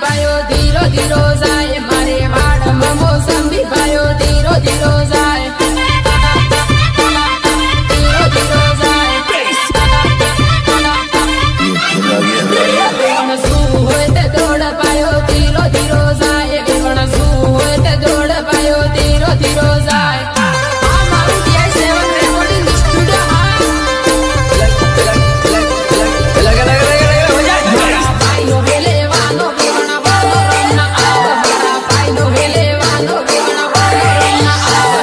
ભાયો ધીરો ધીરો જાય મારે વાડમાં મોસંબી ભાયો ધીરો ધીરો જાય ધીરો ધીરો જાય વેવણ શું હોય તે દોડ પાયો ધીરો ધીરો જાય વેવણ શું હોય તે દોડ પાયો ધીરો ધીરો જાય આ મારું DI7 રેકોર્ડિંગ સ્ટુડિયો ભાઈનો વેલેવાનો વેવણ વાળો રમના આવ મારા ભાઈનો વેલેવાનો વેવણ વાળો રમના આવ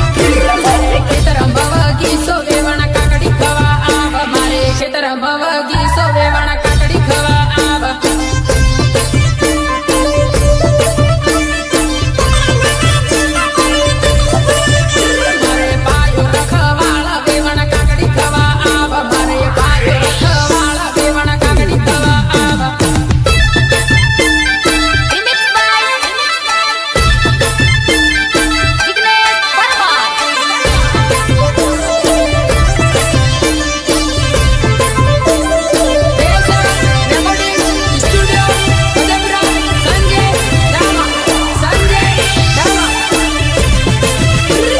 ખેતર ભવગી સો વેવણ કાકડી ખવા આવ મારે ખેતર ભવગી સો વેવણ કાકડી ખવા આવ મારે પાયો રખવાળા વેવણ કાકડી ખવા આવ મારે પાયો રખવાળા વેવણ કાકડી ખવા આવ Remix by Jignesh Parmar. Recording studio Udaypura Sanjay રામા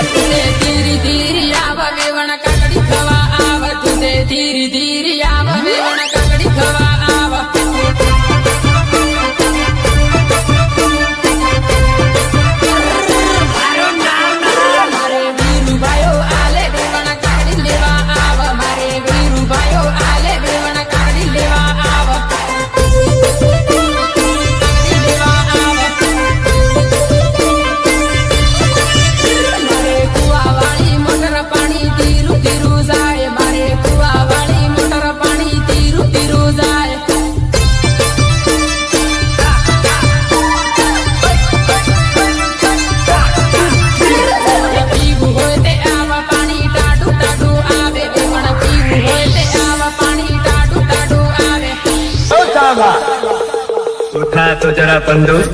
તુને ધીરી ધીરી આવ વેવણ કાકડી ખવા આવ તુને ધીરી ધીરી આવ વેવણ કાકડી ખવા આવ મારે વીરુભાઈઓ આલે વેવણ કાકડી લેવા આવ મારે વીરુભાઈઓ આલે વેવણ કાકડી લેવા આવ કાકડી લેવા આવ મારે કુવાવાળી મોટર પાણી ધીરું ધીરું જાય મારે કુવાવાળી મોટર પાણી ધીરું ધીરું જાય પીવું હોય તે આવા પાણી ટાઢું ટાઢું આવે વેવણ પીવું હોય તે આવા પાણી ટાઢું ટાઢું આવે उठा तो जरा बंदूक